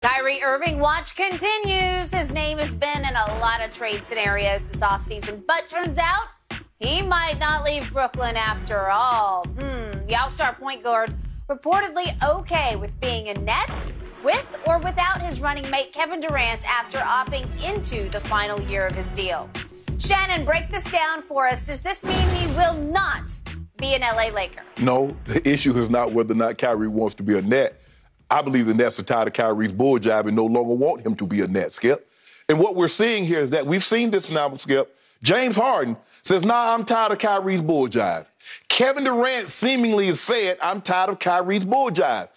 Kyrie Irving watch continues. His name has been in a lot of trade scenarios this offseason, but turns out he might not leave Brooklyn after all. The All-Star point guard reportedly okay with being a net with or without his running mate Kevin Durant after opting into the final year of his deal. Shannon, break this down for us. Does this mean he will not be an LA Laker? No, the issue is not whether or not Kyrie wants to be a net. I believe the Nets are tired of Kyrie's bull jive and no longer want him to be a net, Skip. And what we're seeing here is that we've seen this now, Skip. James Harden says, I'm tired of Kyrie's bull jive. Kevin Durant seemingly has said, I'm tired of Kyrie's bull jive.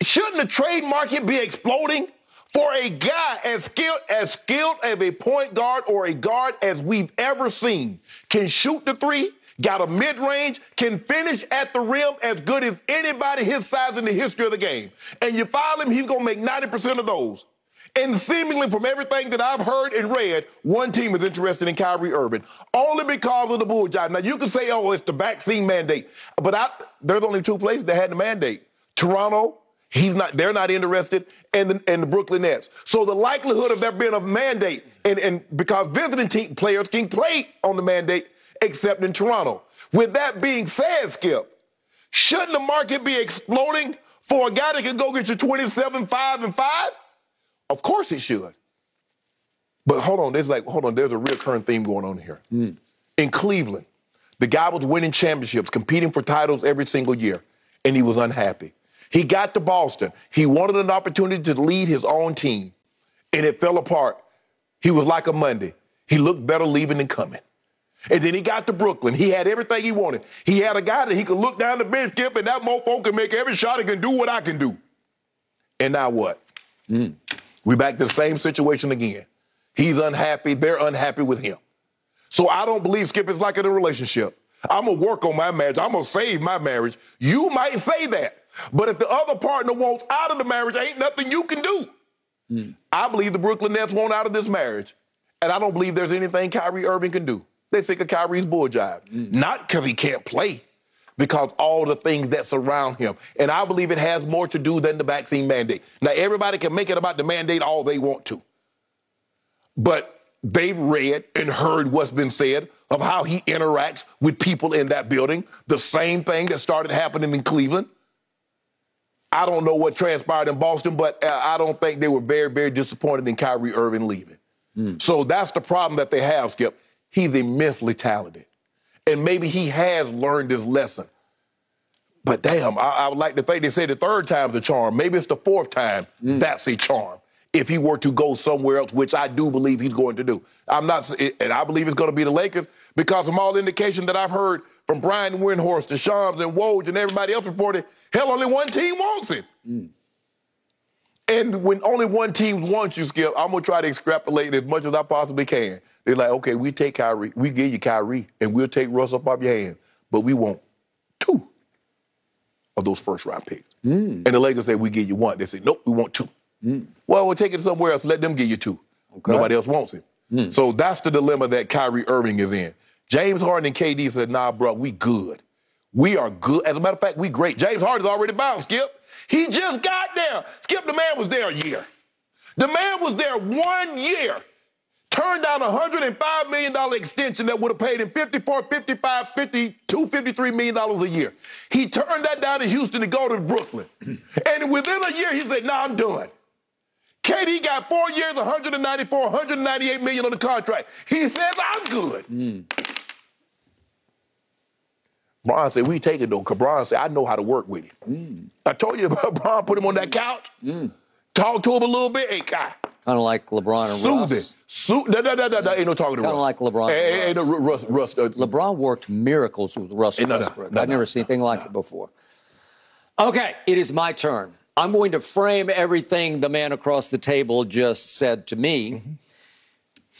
Shouldn't the trade market be exploding for a guy as skilled as a point guard or a guard as we've ever seen? Can shoot the three, got a mid-range, can finish at the rim as good as anybody his size in the history of the game. And you file him, he's going to make 90% of those. And seemingly from everything that I've heard and read, one team is interested in Kyrie Irving, only because of the bull jive. Now, you can say, it's the vaccine mandate. But there's only two places that had the mandate. Toronto, they're not interested, and the Brooklyn Nets. So the likelihood of there being a mandate, and because visiting team players can play on the mandate, except in Toronto. With that being said, Skip, shouldn't the market be exploding for a guy that can go get you 27, 5, and 5? Of course it should. But hold on, there's a recurring theme going on here. In Cleveland, the guy was winning championships, competing for titles every single year, and he was unhappy. He got to Boston. He wanted an opportunity to lead his own team, and it fell apart. He was like a Monday. He looked better leaving than coming. And then he got to Brooklyn. He had everything he wanted. He had a guy that he could look down the bench, Skip, and that mofo can make every shot and can do what I can do. And now what? We back to the same situation again. He's unhappy. They're unhappy with him. So I don't believe, Skip, it's like in a relationship. I'm going to work on my marriage. I'm going to save my marriage. You might say that. But if the other partner wants out of the marriage, ain't nothing you can do. I believe the Brooklyn Nets want out of this marriage. And I don't believe there's anything Kyrie Irving can do. They're sick of Kyrie's bull jive. Not because he can't play, because all the things that surround him. And I believe it has more to do than the vaccine mandate. Now, everybody can make it about the mandate all they want to. But they've read and heard what's been said of how he interacts with people in that building, the same thing that started happening in Cleveland. I don't know what transpired in Boston, but I don't think they were very, very disappointed in Kyrie Irving leaving. So that's the problem that they have, Skip. He's immensely talented. And maybe he has learned his lesson. But damn, I would like to think they say the third time's a charm. Maybe it's the fourth time that's a charm. If he were to go somewhere else, which I do believe he's going to do. And I believe it's going to be the Lakers because from all indication that I've heard from Brian Windhorst and Shams and Woj and everybody else reported, hell, only one team wants it. And when only one team wants you, Skip, I'm going to try to extrapolate as much as I possibly can. They're like, okay, we take Kyrie, we give you Kyrie, and we'll take Russ up off your hands, but we want 2 of those first-round picks. And the Lakers say, we give you 1. They say, nope, we want 2. Well, we'll take it somewhere else. Let them give you 2. Okay. Nobody else wants it. So that's the dilemma that Kyrie Irving is in. James Harden and KD said, nah, bro, we good. We are good. As a matter of fact, we great. James Harden's already bound, Skip. He just got there. Skip, the man was there a year. The man was there 1 year. Turned down a $105 million extension that would have paid him $54, $55, $52, $53 million a year. He turned that down in Houston to go to Brooklyn. And within a year, he said, I'm done. KD got 4 years, $194, $198 million on the contract. He says, I'm good. Bron said, we take it, though, because Bron said, I know how to work with him. I told you about Bron, put him on that couch, talk to him a little bit. Hey, guy. Kind of like LeBron and Russ. No, ain't no talking to Russ. Kind of like LeBron and Russ. LeBron worked miracles with Russell Westbrook. I've never seen anything like it before. Okay, it is my turn. I'm going to frame everything the man across the table just said to me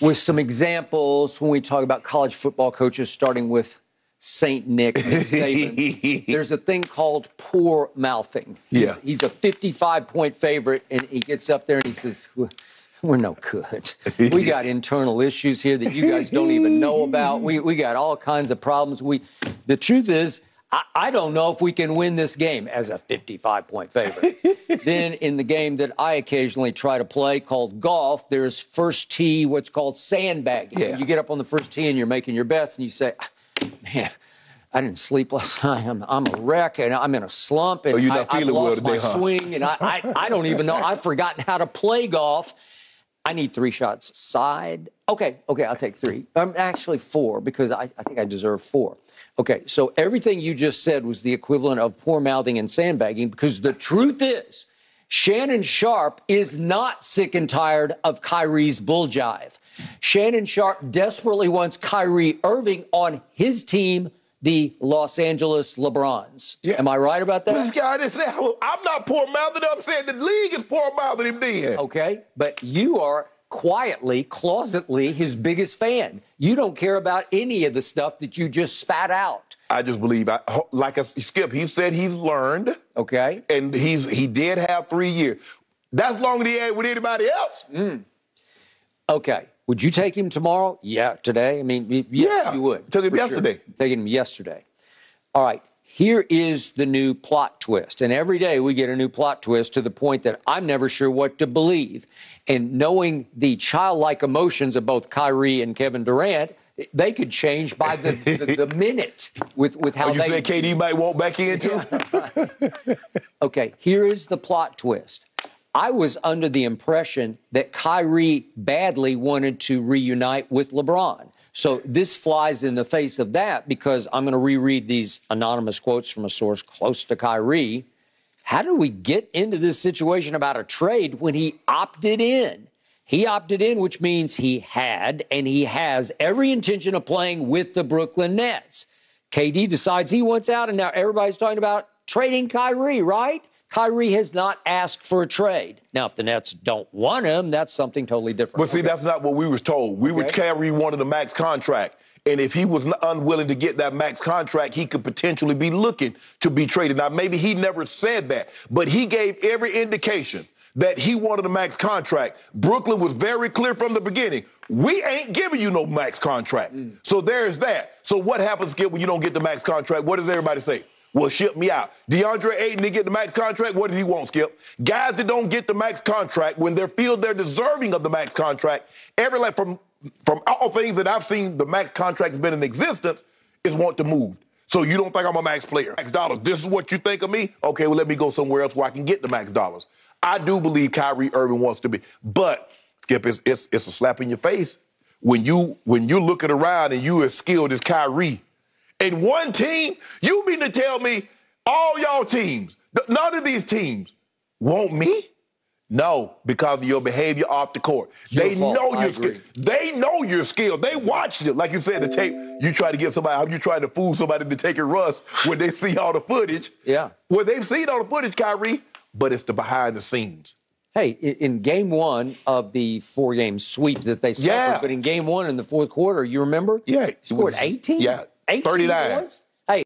with some examples when we talk about college football coaches, starting with St. Nick and Saban. There's a thing called poor mouthing. He's a 55-point favorite, and he gets up there and he says, we're no good. We got internal issues here that you guys don't even know about. We got all kinds of problems. The truth is, I don't know if we can win this game as a 55-point favorite. Then in the game that I occasionally try to play called golf, there's first tee, what's called sandbagging. Yeah. You get up on the first tee and you're making your bets and you say, man, I didn't sleep last night. I'm a wreck and I'm in a slump and you're not I feeling lost well my today, huh? swing and I don't even know. I've forgotten how to play golf. I need 3 shots side. Okay, I'll take 3. Actually 4 because I think I deserve 4. Okay, so everything you just said was the equivalent of poor mouthing and sandbagging because the truth is Shannon Sharp is not sick and tired of Kyrie's bull jive. Shannon Sharp desperately wants Kyrie Irving on his team, the Los Angeles LeBrons. Yeah. Am I right about that? This guy didn't say, I'm not poor-mouthing him. I'm saying the league is poor-mouthing him then. Okay, but you are quietly, closetly his biggest fan. You don't care about any of the stuff that you just spat out. I just believe, Skip, he said he's learned. Okay. And he did have 3 years. That's longer than he had with anybody else. Okay. Would you take him tomorrow? Yeah, today? I mean, yes, yeah, you would. Took him yesterday. Sure. Taking him yesterday. All right. Here is the new plot twist. And every day we get a new plot twist to the point that I'm never sure what to believe. And knowing the childlike emotions of both Kyrie and Kevin Durant, they could change by the minute with how you said KD might walk back in too? Okay, here is the plot twist. I was under the impression that Kyrie badly wanted to reunite with LeBron. So this flies in the face of that because I'm going to reread these anonymous quotes from a source close to Kyrie. How did we get into this situation about a trade when he opted in? He opted in, which means he had and he has every intention of playing with the Brooklyn Nets. KD decides he wants out, and now everybody's talking about trading Kyrie, right? Kyrie has not asked for a trade. Now, if the Nets don't want him, that's something totally different. But see, that's not what we was told. Kyrie wanted a max contract. And if he was unwilling to get that max contract, he could potentially be looking to be traded. Now, maybe he never said that, but he gave every indication that he wanted a max contract. Brooklyn was very clear from the beginning. We ain't giving you no max contract. So there's that. So what happens, Skip, when you don't get the max contract? What does everybody say? Well, ship me out. DeAndre Ayton didn't get the max contract. What did he want, Skip? Guys that don't get the max contract, when they feel they're deserving of the max contract, from all things that I've seen, the max contract has been in existence, is want to move. So you don't think I'm a max player? Max dollars. This is what you think of me? Okay, well, let me go somewhere else where I can get the max dollars. I do believe Kyrie Irving wants to be. But, Skip, it's a slap in your face. When you're looking around and you as skilled as Kyrie, and one team, you mean to tell me all y'all teams, none of these teams want me? No, because of your behavior off the court. They know you're skilled. They know you're skilled. They watched it. Like you said, the tape, you try to get somebody, you try to fool somebody to take a rust when they see all the footage. Yeah. Well, they've seen all the footage, Kyrie, but it's the behind the scenes. Hey, in game 1 of the 4-game sweep that they suffered, but in game 1 in the fourth quarter, you remember? Yeah. He scored 18? Yeah. 18 39. points? Hey,